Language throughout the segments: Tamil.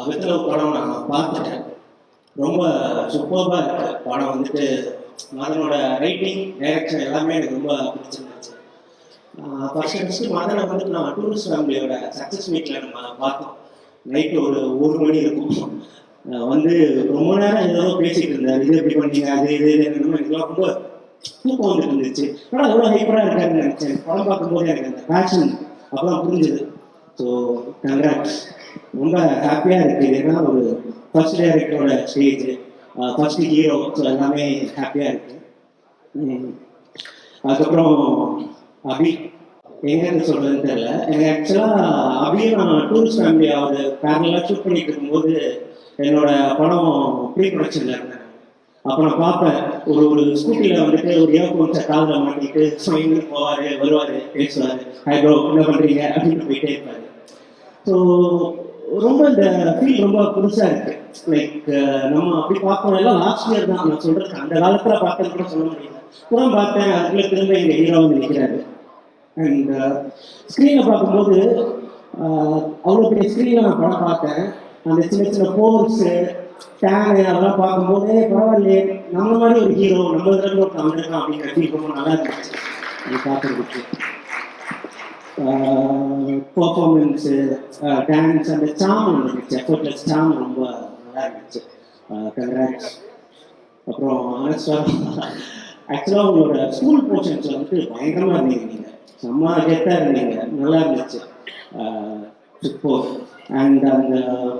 வித்தலவ் படம் நான் பார்த்துட்டேன். ரொம்ப சூப்பராக இருக்கு படம். வந்துட்டு மதனோட ரைட்டிங், டைரக்ஷன் எல்லாமே எனக்கு ரொம்ப பிடிச்சிருந்துச்சு. ஃபர்ஸ்ட் மதனை வந்துட்டு நான் டூரிஸ்ட் ஃபேமிலியோட சக்ஸஸ் மீட்டில் நம்ம பார்த்தோம். நைட்டு ஒரு மணி இருக்கும். வந்து ரொம்ப நேரம் ஏதோ பேசிட்டு இருந்தார். இது எப்படி பண்ணீங்க, அது இது இதெல்லாம் ரொம்ப தூக்கம் வந்துட்டு இருந்துச்சு. ஆனால் எவ்வளோ ஹைப்பராக இருக்காருன்னு நினச்சேன். படம் பார்க்கும்போது எனக்கு அந்த பேஷன் அப்போதான் புரிஞ்சுது. ஸோ கங்க்ராட்ஸ், ரொம்ப ஹாப்பியாக இருக்குது. ஏன்னா ஒரு ஃபர்ஸ்ட் டைரக்டரோட ஸ்டேஜ், ஃபர்ஸ்ட் ஹீரோ, ஸோ எல்லாமே ஹாப்பியாக இருக்குது. அதுக்கப்புறம் அபி எங்கன்னு சொல்கிறதுன்னு தெரியல. எனக்கு ஆக்சுவலாக அபியும் நான் டூரிஸ்ட் ஃபேமிலி அவர் பேரலாக ஷூட் பண்ணிட்டு இருக்கும்போது என்னோட படம் ப்ரீ ப்ரொடக்ஷனில் இருந்தேன். அப்போ நான் பார்ப்பேன், ஒரு ஸ்கூட்டியில் வந்துட்டு ஒரு இயர்ஃபோன்ஸை காதில் மாட்டிட்டு ஸ்வைன்னு போவார், வருவார், பேசுவார், ஹை ப்ரோ என்ன பண்ணுறீங்க அப்படின்னு போயிட்டே இருப்பார். ஸோ ரொம்ப இந்த ஃபீல் ரொம்ப புதுசாக இருக்குது. லைக் நம்ம அப்படி பார்ப்போம். எல்லாம் லாஸ்ட் இயர் தான் நான் சொல்கிறது. அந்த காலத்தில் பார்த்தேன்னு கூட சொல்ல முடியல. கூட பார்த்தேன், அதுக்குள்ளே திரும்ப எங்கள் ஹீரோ வந்து நிற்கிறாரு. அண்ட் ஸ்க்ரீனில் பார்க்கும்போது அவ்வளோ பெரிய ஸ்க்ரீனில் நான் படம் பார்த்தேன். அந்த சின்ன சின்ன போர்ஸு, டேனு அதெல்லாம் பார்க்கும்போது பரவாயில்லையே, நம்ம மாதிரி ஒரு ஹீரோ நம்ம இதில் ஒரு தமிழகம் அப்படிங்கிற ஃபீல் ரொம்ப நல்லா இருந்துச்சு அது பார்க்குறதுக்கு. பர்ஃபார்மன்ஸு, டான்ஸ், அந்த சாம் இருந்துச்சு, எஃபர்ட்லெஸ் சாம் ரொம்ப நல்லா இருந்துச்சு. கங்க்ராட்ஸ். அப்புறம் ஆக்சுவலாக உங்களோட ஸ்கூல் போர்ஷன்ஸ் வந்துட்டு பயங்கரமாக இருந்தீங்க. நீங்கள் செம்ம கெத்தாக இருந்தீங்க, நல்லா இருந்துச்சு. சூப்பர். அண்ட் அந்த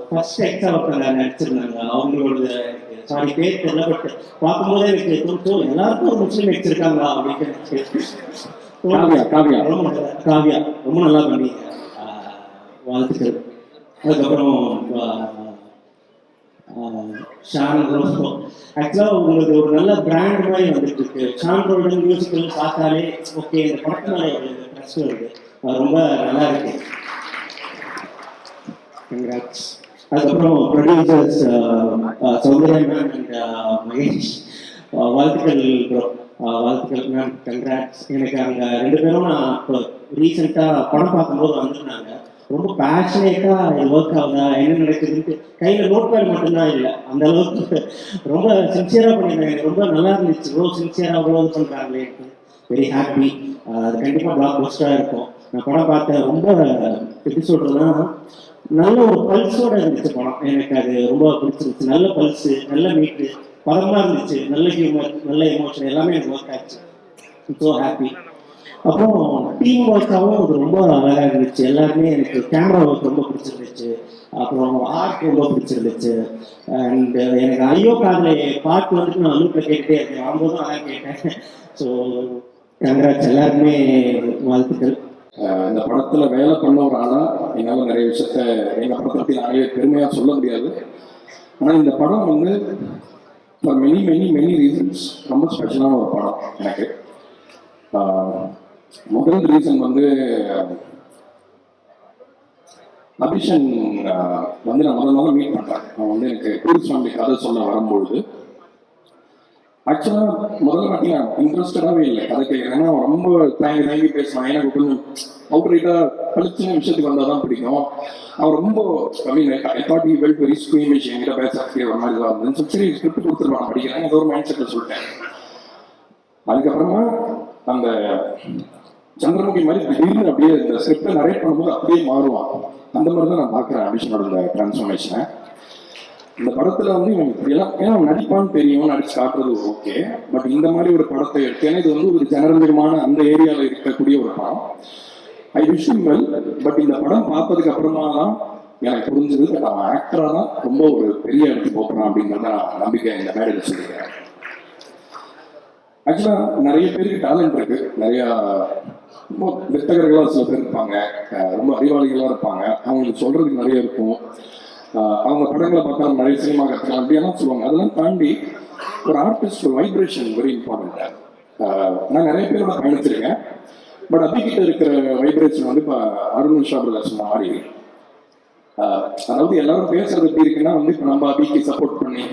ஃபர்ஸ்ட் எக்ஸா ஒருத்தங்க நடிச்சிருந்தாங்க, அவங்களோட சாரி பேர் தெரியல, பட் பார்க்கும்போதே எனக்கு தோணும் எல்லாருக்கும் ஒரு முஸ்லீம் நடிச்சிருக்காங்களா அப்படின்னு. காவியா ரொம்ப நல்லா பண்ணீங்க, வாழ்த்துக்கள். அதுக்கப்புறம் ஷான் ரோல்டோ, ஆக்சுவலாக உங்களுக்கு ஒரு நல்ல பிராண்ட் மாதிரி வந்துட்டு இருக்கு. ஷான் ரோல்டன் மியூசிக்கல் பார்த்தாலே ஓகே, இந்த படத்தினால ஒரு ட்ரெஸ் வருது, ரொம்ப நல்லா இருக்கு. கங்க்ராட்ஸ். அதுக்கப்புறம் producers Soundarya ma'am and Mahesh, வாழ்த்துக்கள் ப்ரோ, வாழ்த்துக்கள் மேம், கங்க்ராட்ஸ். எனக்கு அங்கே 2 பேரும் நான் இப்போ ரீசெண்டாக படம் பார்க்கும்போது வந்துருந்தாங்க. ரொம்ப பேஷனேட்டாக இது ஒர்க் ஆகுதா, என்ன நடக்குதுன்ட்டு கையில் நோட் பேட் மட்டும்தான் இல்லை, அந்த அளவுக்கு ரொம்ப சின்சியராக பண்ணியிருந்தாங்க. எனக்கு ரொம்ப நல்லா இருந்துச்சு. இவ்வளோ சின்சியராக அவ்வளோ இது பண்ணுறாங்களே, வெரி ஹாப்பி. அது கண்டிப்பாக பிளாக் பஸ்டராக இருக்கும். நான் படம் பார்த்தேன், ரொம்ப எப்படி சொல்கிறதுனா நல்ல ஒரு பல்ஸோட இருந்துச்சு படம். எனக்கு அது ரொம்ப பிடிச்சிருந்துச்சு. நல்ல பல்ஸு, நல்ல மீட்டு, படமாக இருந்துச்சு, நல்ல ஹியூமர், நல்ல எமோஷன், எல்லாமே எனக்கு ஒர்க் ஆச்சு. So happy. அப்புறம் டீம் ஒர்க்காகவும் அது ரொம்ப அழகாக இருந்துச்சு. எல்லாருமே எனக்கு கேமரா ஒர்க் ரொம்ப பிடிச்சிருந்துச்சு. அப்புறம் ஆர்ட் ரொம்ப பிடிச்சிருந்துச்சு. அண்ட் எனக்கு ஐயோ காதில் பாட்டு வந்துட்டு நான் அனுப்பில் கேட்டுகிட்டே இருக்கேன், வரும்போதும் அதான் கேட்டேன். ஸோ கங்க்ராட்ஸ், எல்லாருமே வாழ்த்துக்கள். இந்த படத்தில் வேலை பண்ண ஒரு ஆளாக என்னால் நிறைய விஷயத்த எங்கள் படத்தை பற்றி நிறைய பெருமையாக சொல்ல முடியாது. ஆனால் இந்த படம் வந்து ஃபார் மெனி ரீசன்ஸ் ரொம்ப ஸ்பெஷலான ஒரு படம் எனக்கு. முதல் ரீசன் வந்து அபிஷன் வந்து நான் முதல்ல மீட் பண்ணுறேன். அவன் வந்து எனக்கு டூரிஸ்ட் ஃபேமிலி கதை சொல்ல வரும்பொழுது ஆக்சுவலாக முதல்ல பார்த்தீங்கன்னா இன்ட்ரெஸ்டடாகவே இல்லை கதை கேட்குறேன்னா, அவன் ரொம்ப தயங்கி பேசுவான். எனக்கு கொஞ்சம் அவுட்ரைட்டாக பளிச்சின விஷயத்துக்கு வந்தால் தான் பிடிக்கும். அவன் ரொம்ப I thought he would very squeamish, என்கிட்ட பேசுறதுக்கு ஒரு மாதிரி தான் இருந்துச்சு. சரி ஸ்கிரிப்ட் கொடுத்துருவான் படிக்கிறேன், ஏதோ ஒரு மைண்ட் செட்டில் சொல்லிட்டேன். அதுக்கப்புறமா அந்த சந்திரமுகி மாதிரி திடீர்னு அப்படியே இந்த ஸ்கிரிப்டை நரேட் பண்ணும்போது அப்படியே மாறுவான். அந்த மாதிரி தான் நான் பார்க்குறேன் அபிஷனோட இந்த டிரான்ஸ்ஃபர்மேஷனை. இந்த படத்தில் வந்து இவங்க எல்லாம் ஏன்னா நடிப்பான்னு தெரியும், நடிச்சு காட்டுறது ஓகே, பட் இந்த மாதிரி ஒரு படத்தை எடுத்து, ஏன்னா இது வந்து ஒரு ஜனரஞ்சகமான அந்த ஏரியாவில் இருக்கக்கூடிய ஒரு படம். I wish him well. But இந்த படம் பார்த்ததுக்கு அப்புறமா தான் எனக்கு புரிஞ்சது, அவன் ஆக்டராக தான் ரொம்ப ஒரு பெரிய இடத்துக்கு போகிறான் அப்படிங்கிறத நான் நம்பிக்கை இந்த மேடையில் சொல்லியிருக்கேன். ஆக்சுவலாக நிறைய பேருக்கு டேலண்ட் இருக்கு, நிறையா ரொம்ப வித்தகர்களாக சில பேர் இருப்பாங்க, ரொம்ப அறிவாளிகளாக இருப்பாங்க, அவங்களுக்கு சொல்றதுக்கு நிறைய இருக்கும். அவங்க படங்களை பார்த்தா நிறைய சினிமா கற்றுக்கலாம் அப்படியெல்லாம் சொல்லுவாங்க. அதெல்லாம் தாண்டி ஒரு ஆர்டிஸ்ட் வைப்ரேஷன் வெரி இம்பார்ட்டன்ட். நான் நிறைய பேரோட பயணிச்சிருக்கேன், பட் அபிகிட்ட இருக்கிற வைப்ரேஷன் வந்து இப்போ அருண் ஷா பிரதர் சொன்ன மாதிரி, அதாவது எல்லாரும் பேசுறது எப்படி இருக்குன்னா வந்து இப்போ நம்ம அபிக்கு சப்போர்ட் பண்ணி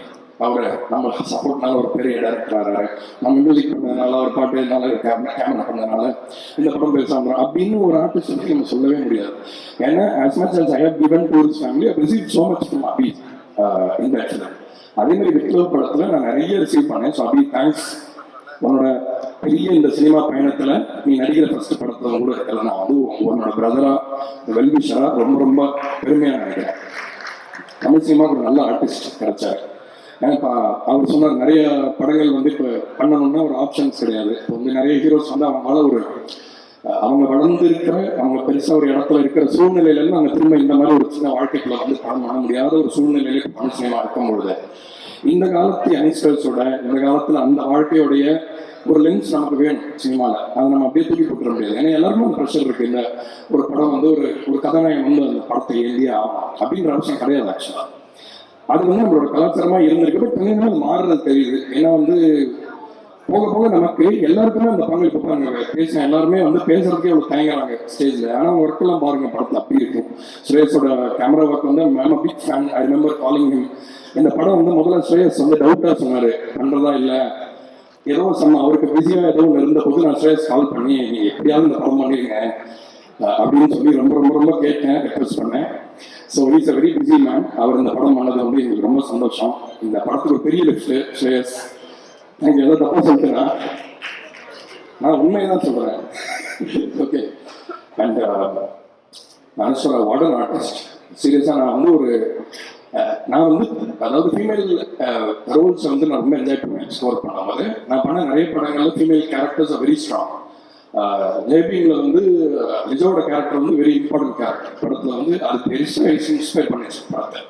அவரை நம்ம சப்போர்ட்னால ஒரு பெரிய டேரக்டர் நம்ம மியூசிக் பண்ணதுனால ஒரு பாட்டு நல்லா கேமரா பண்ணதுனால இந்த படம் பேசாம அப்படின்னு ஒரு ஆர்டிஸ்ட் பற்றி நம்ம சொல்லவே முடியாது. ஏன்னா as much as I have given to his family, I received so much from Abhi in that film. அதே மாதிரி விக்லவ் படத்துல நான் நிறைய ரிசீவ் பண்ணேன். ஸோ அபி தேங்க்ஸ். உன்னோட பெரிய இந்த சினிமா பயணத்துல நீ நடிக்கிற ஃபர்ஸ்ட் படத்துல கூட இருக்கல, நான் வந்து உன்னோட பிரதரா வெல்விஷரா ரொம்ப ரொம்ப பெருமையா நினைக்கிறேன். தமிழ் சினிமாவுக்கு ஒரு நல்ல ஆர்டிஸ்ட் கிடைச்சாரு. ஏன்னா அவர் சொன்னார் நிறைய படங்கள் வந்து இப்போ பண்ணணும்னா ஒரு ஆப்ஷன்ஸ் கிடையாது. இப்போ வந்து நிறைய ஹீரோஸ் வந்து அவங்களால ஒரு அவங்க வளர்ந்து இருக்கிற அவங்க பெருசாக ஒரு இடத்துல இருக்கிற சூழ்நிலையிலேருந்து அவங்க திரும்ப இந்த மாதிரி ஒரு சின்ன வாழ்க்கைக்குள்ள வந்து படம் பண்ண முடியாத ஒரு சூழ்நிலையில தமிழ் சினிமா இருக்கும் பொழுது இந்த காலத்து யங்ஸ்டர்ஸோட இந்த காலத்தில் அந்த வாழ்க்கையோடைய ஒரு லென்ஸ் நமக்கு வேணும் சினிமாவில். அதை நம்ம அப்படியே தூக்கி போட்டுற முடியாது. ஏன்னா எல்லாருக்கும் அந்த ப்ரெஷர் இருக்கு. இந்த ஒரு படம் வந்து ஒரு கதாநாயகன் வந்து அந்த படத்தை எழுதியே ஆகும் அப்படின்ற அவசியம் கிடையாது. ஆக்சுவலாக அது வந்து நம்மளோட கலாச்சாரமா இருந்திருக்கு. பட் கொஞ்சம் அது மாறுறது தெரியுது. ஏன்னா வந்து போக போக நமக்கு எல்லாருக்குமே அந்த பங்களிப்பு பாருங்க. பேசின எல்லாருமே வந்து பேசுறதுக்கே அவ்வளவு தயங்குறாங்க ஸ்டேஜ்ல. ஆனா ஒர்க் எல்லாம் பாருங்க படத்துல அப்படி இருக்கும். சுரேஷோட கேமரா ஒர்க் வந்து ma'am big fan. I remember calling him. இந்த படம் வந்து முதல்ல சுரேஷ் வந்து டவுட்டா சொன்னாரு, பண்றதா இல்ல ஏதோ சொன்ன அவருக்கு பிஸியா ஏதோ இருந்த போது நான் சுரேஷ் கால் பண்ணி நீங்க எப்படியாவது இந்த படம் பண்ணிருங்க அப்படின்னு சொல்லி ரொம்ப ரொம்ப ரொம்ப கேட்டேன், ரெக்வஸ்ட் பண்ணேன். So is a very busy man. அவர் இந்த படம் பண்ணது வந்து எங்களுக்கு ரொம்ப சந்தோஷம். இந்த படத்துக்கு ஒரு பெரிய லிஃப்ட் சுரேஷ். எனக்கு எதோ தப்பா சொல்லிட்டேன்னா நான் உண்மையதான் சொல்றேன். ஓகே. அண்ட் நான் சொல்ற வாட்டர் ஆர்டிஸ்ட் சீரியஸா நான் வந்து நான் வந்து அதாவது ஃபீமேல் ரோல்ஸ் வந்து நான் ரொம்ப என்ஜாய் பண்ணுவேன். ஸ்கோர் பண்ணும்போது நான் பண்ண நிறைய படங்கள்ல female characters are very strong. ஜேபியில் வந்து விஜயோட கேரக்டர் வந்து வெரி இம்பார்ட்டன்ட் கேரக்டர் படத்துல வந்து அது பெருசாக இன்ஸ்பயர் பண்ணிச்சு படத்தை.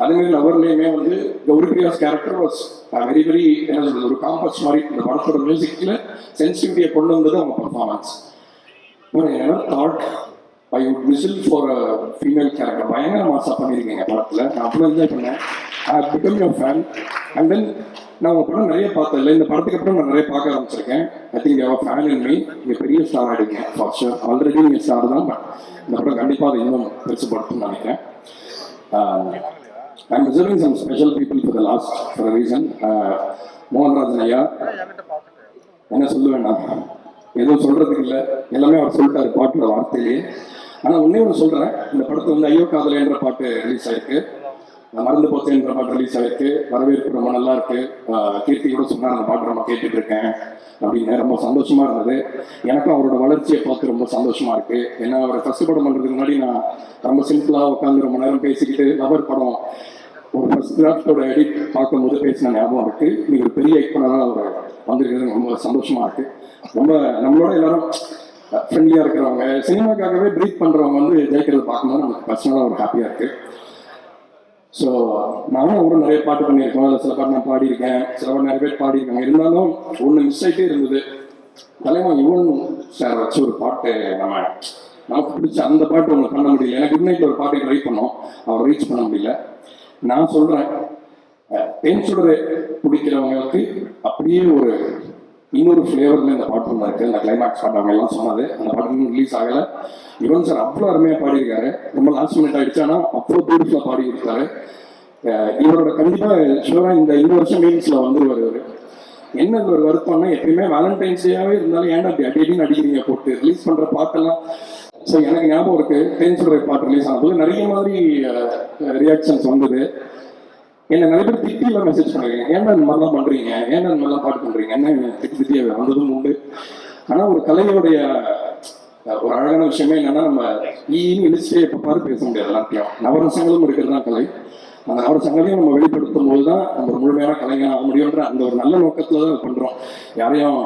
அதே மாதிரி லவர்லேயுமே வந்து கௌரிபிரியாஸ் கேரக்டர் வாஸ் வெரி வெரி என்ன சொல்றது ஒரு காம்பஸ் மாதிரி. இந்த படத்தோட மியூசிக்ல சென்சிட்டிவிட்டியை கொண்டு வந்தது அவங்க performance. Thought I would whistle for a female character. பயங்கர மாசா பண்ணியிருக்கீங்க படத்துல. நான் அவ்வளோ என்ஜாய் பண்ணேன். I become your fan. And then நான் உங்க படம் நிறைய பார்த்தேன் இல்லை, இந்த படத்துக்கு அப்புறம் நான் நிறைய பார்க்க ஆரம்பிச்சிருக்கேன். I think your fan in me. நீங்க பெரிய ஸ்டார் ஆகிடுங்க ஃபார் ஷூர். ஆல்ரெடி நீங்க ஸ்டார் தான். பட் இந்த படம் கண்டிப்பாக அதை இன்னும் பெருசுபடுத்தும்னு நினைக்கிறேன். I'm reserving some special people for the last for a reason. Mohanrajan ஐயா என்ன சொல்லுவேன், நான் எதுவும் சொல்றதுக்கு இல்லை, எல்லாமே அவர் சொல்லிட்டாரு பாட்டோட வார்த்தையிலேயே. ஆனால் உன்னே ஒன்று சொல்றேன், இந்த படத்தை வந்து ஐயோ காதலை என்ற பாட்டு ரிலீஸ் ஆயிருக்கு, மறந்து போச்சேன் என்ற பாட்டு ரிலீஸ் ஆயிருக்கு. வரவேற்பு ரொம்ப நல்லா இருக்கு. கீர்த்தி கூட சொன்னா அந்த பாட்டு ரொம்ப கேட்டுட்டு இருக்கேன் அப்படின்னு ரொம்ப சந்தோஷமா இருந்தது. எனக்கும் அவரோட வளர்ச்சியை பார்த்து ரொம்ப சந்தோஷமா இருக்கு. ஏன்னா அவரை ஃபர்ஸ்ட் படம் பண்றதுக்கு முன்னாடி நான் ரொம்ப சிம்பிளா உட்காந்து ரொம்ப நேரம் பேசிக்கிட்டு லவர் படம் ஒரு ஃபர்ஸ்ட் டிராஃப்டோட எடிட் பார்க்கும்போது பேசின ஞாபகம் இருக்கு. நீங்க ஒரு பெரிய ஐக்கனாக அவர் வந்திருக்கிறது ரொம்ப சந்தோஷமா இருக்கு. ரொம்ப நம்மளோட எல்லாரும் ஃப்ரெண்ட்லியா இருக்கிறவங்க, சினிமாக்காகவே பிரீத் பண்றவங்க வந்து ஜெயிக்கிறத பார்க்கும்போது நமக்கு பர்சனலாக ஒரு ஹாப்பியா இருக்கு. ஸோ நானும் அவரும் நிறைய பாட்டு பண்ணியிருக்கோம். அதில் சில பாட்டு நான் பாடியிருக்கேன், சில பாட்டு நிறைய பேர் பாடியிருக்காங்க. இருந்தாலும் ஒன்று மிஸ் ஆகிட்டே இருந்தது. தலைவன் யுவன் சார் வச்சு ஒரு பாட்டு நமக்கு பிடிச்ச அந்த பாட்டு ஒன்று பண்ண முடியல. எனக்கு குட் ஒரு பாட்டை ட்ரை பண்ணோம், அவர் ரீச் பண்ண முடியல. நான் சொல்றேன், தேன் சுடரை பிடிக்கிறவங்களுக்கு அப்படியே ஒரு இன்னொரு ஃப்ளேவர்ல இந்த பாட்டு ஒன்று இருக்கு. அந்த கிளைமேக்ஸ் பாட்டு அவங்க எல்லாம் சொன்னது. அந்த பாட்டு இன்னும் ரிலீஸ் ஆகலை. யுவன் சார் அவ்வளோ அருமையாக பாடியிருக்காரு. ரொம்ப லாஸ்ட் மினிட் ஆயிடுச்சு, ஆனால் அவ்வளோ பியூட்டிஃபுல்லாக பாடி கொடுத்தாரு. இவரோட கண்டிப்பாக ஷுவராக இந்த வருஷம் மீன்ஸ்ல வந்து வருவார். என்ன ஒரு வருத்தம்னா, எப்பயுமே வேலண்டைன்ஸ் டேயாவே இருந்தாலும் ஏன்டா அப்படி அடிக்கடி நடிக்கிறீங்க போட்டு ரிலீஸ் பண்ற பாட்டெல்லாம். ஸோ எனக்கு ஞாபகம் இருக்கு, தேன் சுடரை பாட்டு ரிலீஸ் ஆனபோது நிறைய மாதிரி ரியாக்ஷன்ஸ் வந்தது. என்ன நிறைய பேர் திட்டில மெசேஜ் பண்ணுறீங்க, ஏன்டா இந்த மாதிரிலாம் பண்றீங்க, ஏன்டா இந்த மாதிரிலாம் பாட்டு பண்றீங்க, என்ன திட்டிய வந்ததும் உண்டு. ஆனா ஒரு கலையோடைய ஒரு அழகான விஷயமே என்னன்னா, நம்ம இழிச்சிட்டே எப்ப பாரு பேச முடியாது. எல்லாத்தையும் நவரசங்களும் இருக்கிறது தான் கலை. அந்த நவரசங்களையும் நம்ம வெளிப்படுத்தும் போதுதான் நம்ம முழுமையான கலைஞர் ஆக முடியும்ன்ற அந்த ஒரு நல்ல நோக்கத்துல தான் பண்றோம். யாரையும்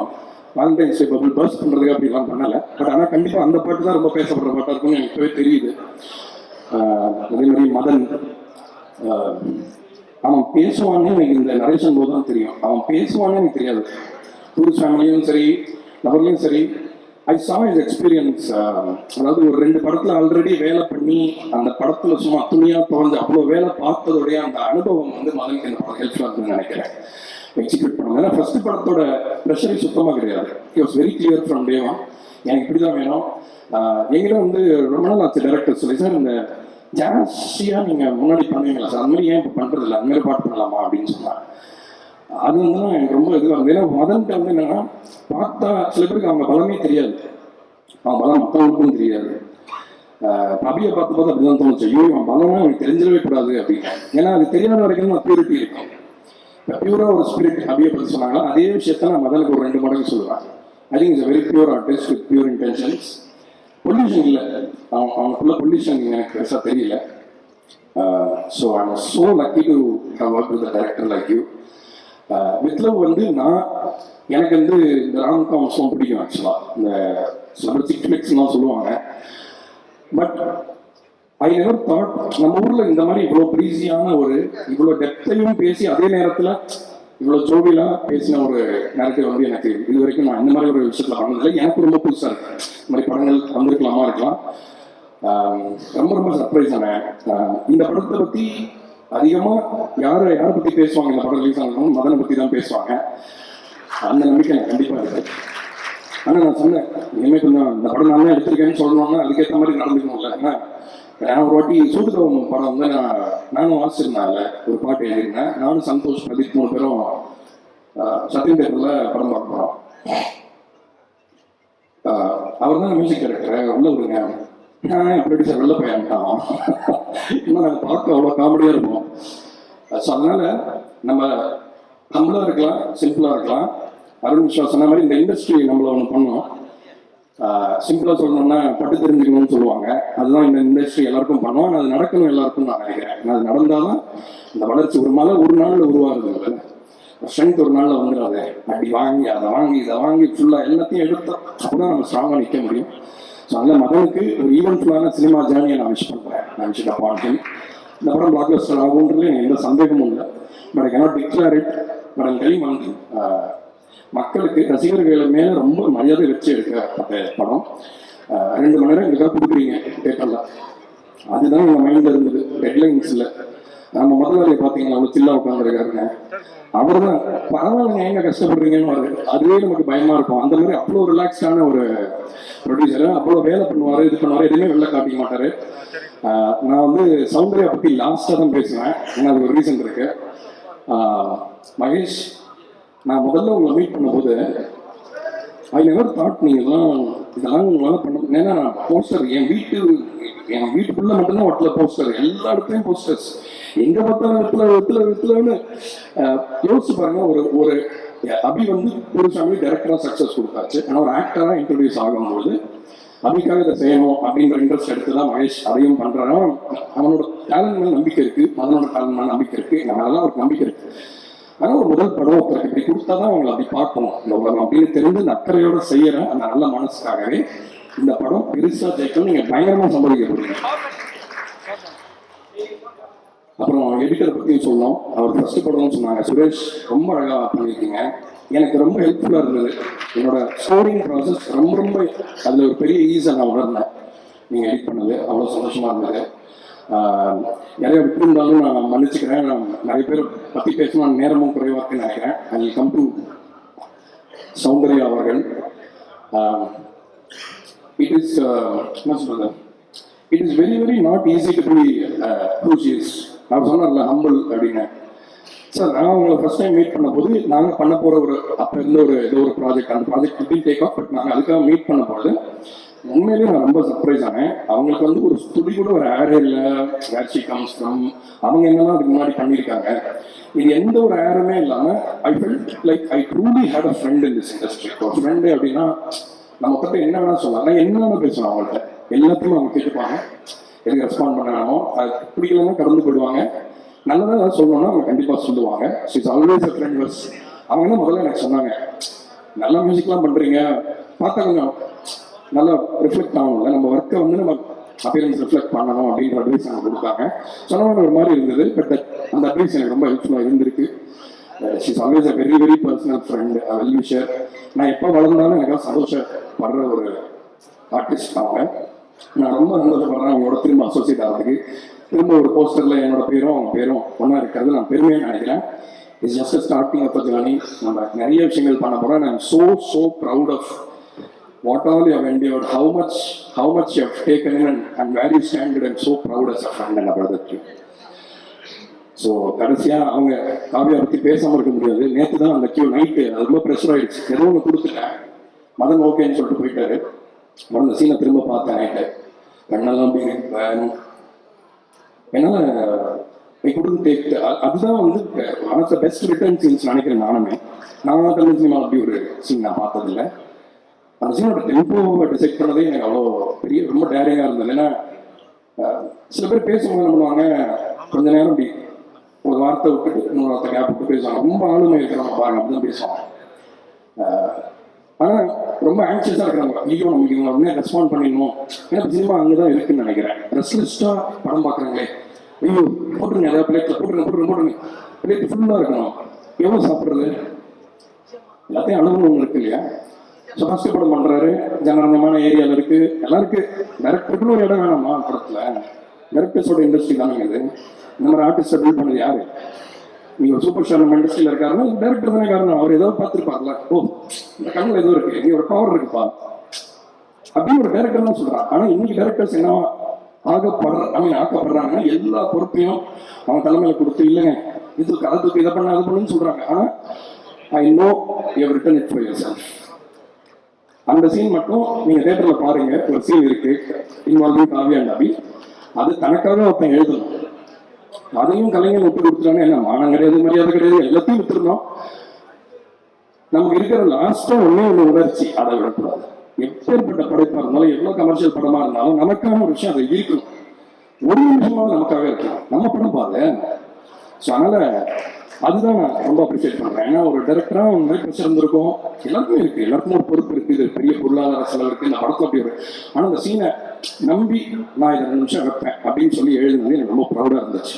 வேலண்டைன்ஸ் டே பபிள் பர்ஸ்ட் பண்றதுக்கு அப்படிலாம் பண்ணல. பட் ஆனால் கண்டிப்பா அந்த பாட்டு தான் ரொம்ப பேசப்படுற பாட்டா இருக்கும்னு எனக்கு இப்பவே தெரியுது. அதே மாதிரி மதன் அவன் பேசுவான்னு எனக்கு இந்த நரேஷன் போது தான் தெரியும். அவன் பேசுவான்னு எனக்கு தெரியாது. டூரிஸ்ட் ஃபேமிலியும் சரி, லவர்லையும் சரி, ஐ சா இஸ் எக்ஸ்பீரியன்ஸ். அதாவது ஒரு 2 படத்துல ஆல்ரெடி வேலை பண்ணி அந்த படத்துல சும்மா துணியா துவந்து அவ்வளோ வேலை பார்த்ததோடைய அந்த அனுபவம் வந்து மதனுக்கு இந்த படம் ஹெல்ப்ஃபுல்லாக இருக்குன்னு நினைக்கிறேன். எக்ஸிக்யூட் பண்ணுவாங்க. ஏன்னா ஃபர்ஸ்ட் படத்தோட ப்ரெஷரே சுத்தமாக கிடையாது. It was very clear from day one. எனக்கு இப்படி தான் வேணும். எங்கிட்ட வந்து ரொம்ப நாள் ஆச்சு டேரக்டர் சொல்லி, சார் இந்த ஜாஸ்தியாக நீங்கள் முன்னாடி பண்ணுவீங்களா சார், அந்த மாதிரி ஏன் இப்போ பண்ணுறது இல்லை, அந்த மாதிரி பாட்டு பண்ணலாமா அப்படின்னு சொன்னாங்க. அது வந்து தான் எனக்கு ரொம்ப இதுவாக இருந்தது. ஏன்னா மதன்கிட்ட வந்து என்னன்னா பார்த்தா சில பேருக்கு அவங்க பலமே தெரியாது, அவன் பலம் மற்றவங்களுக்கும் தெரியாது. அபியை பார்த்து பார்த்து அப்படிதான் தோணுச்சு, ஐயோ அவன் பலம்னா எனக்கு தெரிஞ்சிடவே கூடாது அப்படின்னு. ஏன்னா அது தெரியாத வரைக்கும் தான் பியூரிட்டி இருக்கும். இப்போ பியூராக ஒரு ஸ்பிரிட் அபியை பற்றி சொன்னாங்களா, அதே விஷயத்த நான் மதனுக்கு ஒரு 2 மடங்கு சொல்லுவேன். I think it's very pure artist with pure intentions. Pollution இல்லை, அவனுக்குள்ள பொல்யூஷன் எனக்கு பெருசாக தெரியல. So I was so lucky to have work with director like you. With love வந்து எனக்கு வந்து இந்த ராம்காம்ஸ்லாம் பிடிக்கும் ஆக்சுவலாக, இந்த சிக்ஸ் ஃபிளிக்ஸ்லாம் சொல்லுவாங்க. பட் ஐ நெவர் தாட் நம்ம ஊரில் இந்த மாதிரி இவ்வளோ ப்ரீஸியான இவ்வளோ டெப்த்தையும் பேசி அதே நேரத்தில் இவ்வளோ ஜோவியலாக பேசின ஒரு நேரத்தை வந்து எனக்கு இது வரைக்கும் நான் இந்த மாதிரி ஒரு விஷயத்தில் பண்ணதில்லை. எனக்கு ரொம்ப புதுசாக இருக்கு. இந்த மாதிரி படங்கள் வந்திருக்கலாமா இருக்கலாம். ரொம்ப ரொம்ப சர்ப்ரைஸ் ஆனேன். இந்த படத்தை பற்றி அதிகமாக யாரை பற்றி பேசுவாங்க, இந்த படம் ரிலீஸ் ஆகணும் மதனை பற்றி தான் பேசுவாங்க. அந்த நம்பிக்கை எனக்கு கண்டிப்பாக இருக்குது. ஆனால் நான் சொன்னேன், இனிமேல் கொஞ்சம் இந்த படம் நான் தான் எடுத்திருக்கேன்னு சொல்லணும்னா அதுக்கேற்ற மாதிரி நடந்துக்கணும்ல. ஏன்னா நான் ஒரு வாட்டி சூதுகவம் படம் வந்து நானும் வாசிச்சிருந்தேன், அதில் ஒரு பாட்டு எழுதியிருந்தேன். நானும் சந்தோஷ் பிரதீப் 3 பேரும் சத்தியம் தேட்டரில் படம் பார்க்க போகிறோம். அவர் தான் மியூசிக் டைரக்டர், உள்ள விடுங்க ப்ரொடியூசர் வெளில போயான்ட்டான். இன்னும் நாங்கள் பார்க்க அவ்வளோ காமெடியாக இருக்கும். ஸோ அதனால் நம்ம ஹம்பிளாக இருக்கலாம், சிம்பிளாக இருக்கலாம். அருண் விஸ்வா சொன்ன மாதிரி இந்த இண்டஸ்ட்ரி நம்மளை ஒன்று பண்ணோம். சிம்பிளாக சொல்லணும்னா பட்டு தெரிஞ்சுக்கணும்னு சொல்லுவாங்க, அதுதான் இந்த இண்டஸ்ட்ரி எல்லாருக்கும் பண்ணுவோம். ஆனால் அது நடக்கணும் எல்லாருக்கும் நான் நினைக்கிறேன். ஏன்னா அது நடந்தால் தான் இந்த வளர்ச்சி. ஒரு மலை ஒரு நாளில் உருவாகுது, ஸ்ட்ரென்த் ஒரு நாளில் வந்துடாது. அப்படி வாங்கி அதை வாங்கி இதை வாங்கி ஃபுல்லாக எல்லாத்தையும் எடுத்தோம், அப்போ தான் நம்ம ஸ்ட்ராங்காக நிற்க முடியும். ஸோ அதில் மகனுக்கு ஒரு ஈவெண்ட்ஃபுல்லான சினிமா ஜேர்னியை நான் விஷ் பண்ணுறேன். நான் விஷ் அப்பாயிண்ட் இந்த படம் பிளாக் பஸ்டர் ஆகுன்றது எனக்கு எந்த சந்தேகமும் இல்லை. But I cannot declare it. But அந்த கை வந்து மக்களுக்கு ரசிகர்கள் மேலே ரொம்ப மரியாதை வச்சு எடுக்கப்பட்ட படம். 2 மணி நேரம் எங்களுக்காக கொடுக்குறீங்க தேட்டரில், அதுதான் எங்கள் மைண்டில் இருந்தது. டெட்லைன்ஸ் இல்லை. நம்ம முதலாளியை பார்த்தீங்களா, அவ்வளோ சில்லா உட்காந்துருக்காருங்க. அவர் தான் பரவாயில்லைங்க எங்க கஷ்டப்படுறீங்கன்னு அதுவே நமக்கு பயமா இருக்கும். அந்த மாதிரி அவ்வளோ ரிலாக்ஸ்டான ஒரு ப்ரொடியூசர், அவ்வளோ வேலை பண்ணுவார், இது பண்ணுவார், எதுவுமே வெளில காட்டிக்க மாட்டாரு. நான் வந்து சௌந்தர்யா பற்றி லாஸ்ட்டாக தான் பேசுவேன், ஏன்னா அது ஒரு ரீசன் இருக்கு. மகேஷ், நான் முதல்ல உங்களை மீட் பண்ணும்போது ஐ நெவர் தாட் நீங்கள் இதெல்லாம் உங்களால் பண்ண. ஏன்னா நான் போஸ்டர் என் வீட்டுக்குள்ள மட்டும்தான் ஒட்டல போஸ்டர், எல்லா இடத்துலையும் போஸ்டர்ஸ், எங்க பார்த்தாலும் வித்துலன்னு யோசிச்சு பாருங்க. ஒரு அபி வந்து ஒரு ஃபேமிலி டைரக்டரா சக்சஸ் கொடுத்தாச்சு, ஆனால் ஒரு ஆக்டரா இன்ட்ரடியூஸ் ஆகும்போது அபிக்காக இதை செய்யணும் அப்படின்ற இன்ட்ரெஸ்ட் எடுத்து தான் மகேஷ் அதையும் பண்றாங்க. அவனோட டேலண்ட் மேலே நம்பிக்கை இருக்கு, மதனோட டேலண்ட் மேலே நம்பிக்கை இருக்கு, அதெல்லாம் ஒரு நம்பிக்கை இருக்கு. ஆனால் ஒரு முதல் படம் ஒருத்தருக்கு இப்படி கொடுத்தா தான் அவங்களை அப்படி பார்க்கணும் இந்த உலகம் அப்படின்னு தெரிந்து அந்த அக்கறையோட செய்யற அந்த நல்ல மனசுக்காகவே இந்த படம் பெருசா ஜெயிக்கணும். நீங்க பயங்கரமா சம்பாதிக்க போறீங்க. அப்புறம் எடிட்டரை பற்றியும் சொன்னோம். அவர் ஃபர்ஸ்ட் படம்னு சொன்னாங்க, சுரேஷ் ரொம்ப அழகாக பண்ணியிருக்கீங்க. எனக்கு ரொம்ப ஹெல்ப்ஃபுல்லாக இருந்தது. என்னோட ஸ்டோரிங் ப்ராசஸ் ரொம்ப அதில் ஒரு பெரிய ஈஸாக நான் உணர்ந்தேன். நீங்கள் எடிட் பண்ணது அவ்வளோ சந்தோஷமாக இருந்தது. நிறைய விட்டுருந்தாலும் நான் மன்னிச்சுக்கிறேன். நான் நிறைய பேர் பற்றி பேசணும் நேரமும் குறைவாக இருக்குன்னு நினைக்கிறேன். I will come to Soundarya அவர்கள். இட் இஸ் என்ன சொல்றது, it is very very not easy to be who she is. நான் சொன்னேன்ல ஹம்பிள் அப்படின்னு. சார் நான் உங்களை ஃபர்ஸ்ட் டைம் மீட் பண்ண போது நாங்கள் பண்ண போகிற அப்போ இருந்த ஏதோ ஒரு ப்ராஜெக்ட், அந்த ப்ராஜெக்ட் இப்படி டேக் ஆஃப். பட் நாங்கள் அதுக்காக மீட் பண்ண போது உண்மையிலேயே நான் ரொம்ப சர்ப்ரைஸ் ஆனேன். அவங்களுக்கு வந்து ஒரு துளி கூட ஒரு ஏர் இல்லை, வேர் ஷி கம்ஸ் ஃப்ரம், அவங்க என்னெல்லாம் அதுக்கு முன்னாடி பண்ணியிருக்காங்க, இது எந்த ஒரு ஏருமே இல்லாமல் I felt like I truly had a friend in this industry. ஒரு ஃப்ரெண்டு அப்படின்னா நம்ம கிட்ட என்ன வேணா சொல்லலாம், நான் என்ன பேசுவேன் அவங்கள்ட்ட, எல்லாத்தையும் அவங்க கேட்டுப்பாங்க, எதுக்கு ரெஸ்பாண்ட் பண்ணாமோ அது பிடிக்கலன்னா கடந்து போயிடுவாங்க. நல்லதாக ஏதாவது சொல்லணும்னா அவங்க கண்டிப்பாக சொல்லுவாங்க. So it's always a friend verse. அவங்க என்ன முதல்ல எனக்கு சொன்னாங்க, நல்லா மியூசிக்லாம் பண்ணுறீங்க, பார்த்தா கொஞ்சம் நல்லா ரிஃப்ளெக்ட் ஆகணும்ல, நம்ம ஒர்க்கை வந்து நம்ம அப்பியரன்ஸ் ரிஃப்ளெக்ட் பண்ணணும் அப்படின்ற அட்வைஸ் எனக்கு கொடுத்தாங்க. சொன்னவங்க ஒரு மாதிரி இருந்தது. பட் அந்த அட்வைஸ் எனக்கு ரொம்ப ஹெல்ப்ஃபுல்லாக இருந்திருக்கு. She's always a very very personal friend, well wisher. நான் எப்போ வளர்ந்தாலும் எனக்கு சந்தோஷப்படுற ஒரு ஆர்டிஸ்ட் அவங்க. நான் ரொம்ப சந்தோஷப்படுறேன் அவங்களோட திரும்ப அசோசியேட் ஆகிறதுக்கு. திரும்ப ஒரு போஸ்டரில் என்னோட பேரும் அவங்க பேரும் ஒன்றா இருக்கிறது நான் பெருமையாக நினைக்கிறேன். It's just starting of a journey. நம்ம நிறைய விஷயங்கள் பண்ண போகிறோம். I am so proud of what all you have endured, how much you have taken in, and where you stand, and I'm so proud as a friend and a brother to you. So கடைசியாக அவங்க காவியா பற்றி பேசாமல் இருக்க முடியாது. நேற்று தான் அந்த கியூ நைட்டு அது ரொம்ப ப்ரெஷர் ஆகிடுச்சு. ஏதோ ஒன்று கொடுத்துட்டேன், மதன் ஓகேன்னு சொல்லிட்டு போயிட்டாரு. அந்த சீனை திரும்ப பார்த்தேன் நைட்டு, கண்ணெல்லாம் அப்படி என்னால் ஐ குடன்ட் டேக். அதுதான் வந்து one of the best return scenes நினைக்கிறேன் நானுமே. நான் தமிழ் சினிமா அப்படி ஒரு சீன் நான் பார்த்ததில்லை. அந்த சீனோட டெம்போவை டிசைட் பண்ணதே எனக்கு அவ்வளோ பெரிய ரொம்ப டேரிங்காக இருந்தது. ஏன்னா சில பேர் பேசும்போது என்ன பண்ணுவாங்க, கொஞ்ச நேரம் அப்படி ஒரு வார்த்தை விட்டுட்டு இன்னொரு வார்த்தை கேப் விட்டு பேசுவாங்க. ரொம்ப ஆளுமை இருக்கிறவங்க பாருங்க அப்படிதான் பேசுவாங்க. ஆனால் ரொம்ப ஆங்ஷியஸாக இருக்கிறாங்க, ஐயோ நமக்கு இவங்க உடனே ரெஸ்பாண்ட் பண்ணிடணும். ஏன்னா சினிமா அங்கே தான் இருக்குன்னு நினைக்கிறேன். ரெஸ்ட்லிஸ்டாக படம் பார்க்குறாங்களே, ஐயோ போட்டுருங்க ஏதாவது பிளேட்டில் போட்டுருங்க பிளேட் ஃபுல்லாக இருக்கணும். எவ்வளோ சாப்பிட்றது, எல்லாத்தையும் அளவுன்னு ஒன்று இருக்கு இல்லையா? ஸோ ஃபஸ்ட்டு படம் பண்ணுறாரு, ஜனரஞ்சமான ஏரியாவில் இருக்குது, எல்லாம் இருக்குது. டேரக்டருக்குன்னு ஒரு இடம் வேணாமா படத்தில்? டேரக்டர்ஸோட இண்டஸ்ட்ரி தானே இது. இந்த மாதிரி ஆர்டிஸ்ட்டை பில்ட் பண்ணது யாரு? நீங்கள் ஒரு சூப்பர் ஸ்டார் நம்ம இண்டஸ்ட்ரியில் இருக்காருன்னா டேரக்டர் தானே காரணம். அவர் ஏதோ பார்த்துருப்பார்ல, ஓ இந்த கண்ணில் ஏதோ இருக்குது, இங்கே ஒரு பவர் இருக்குப்பா அப்படின்னு ஒரு டேரக்டர் தான் சொல்கிறான். ஆனால் இன்னைக்கு டேரக்டர்ஸ் என்ன ஆக்கப்படுறாங்கன்னா எல்லா பொறுப்பையும் அவன் தலைமையில் கொடுத்து, இல்லைங்க இதுக்கு அதுக்கு இதை பண்ண அது பண்ணுன்னு சொல்கிறாங்க. ஆனால் I know you have written it for yourself. அந்த சீன் மட்டும் நீங்கள் தேட்டரில் பாருங்க, ஒரு சீன் இருக்கு இன்வால்விங் காவியா அண்ட் அபி. அது தனக்காக ஒருத்தன் எழுதணும், அதையும் கலைஞர் விட்டு கொடுத்துட்டாங்க. என்ன மானம் கிடையாது, மரியாதை கிடையாது, எல்லாத்தையும் விட்டுருந்தோம். நமக்கு இருக்கிற லாஸ்டா ஒன்னே ஒன்று உணர்ச்சி, அதை விடக்கூடாது. எப்பேற்பட்ட படைப்பா இருந்தாலும், எவ்வளவு கமர்ஷியல் படமா இருந்தாலும் நமக்கான ஒரு விஷயம் அதை இருக்கணும். ஒரு நிமிஷமாவது நமக்காக இருக்கணும். நம்ம படம் பாரு. ஸோ அதனால அதுதான் நான் ரொம்ப அப்ரிஷியேட் பண்றேன். ஏன்னா ஒரு டைரக்டரா ஒரு மாதிரி பிரச்சனை இருந்திருக்கும், எல்லாருக்குமே இருக்கு, எல்லாருக்கும் ஒரு பொறுப்பு இருக்கு. இது பெரிய பொருளாதார செலவு இருக்கு இந்த படத்துல அப்படி இருக்கு. ஆனா அந்த சீனை நம்பி நான் இதை 2 நிமிஷம் வைப்பேன் அப்படின்னு சொல்லி எழுதுனது எனக்கு ரொம்ப ப்ரௌடா இருந்துச்சு.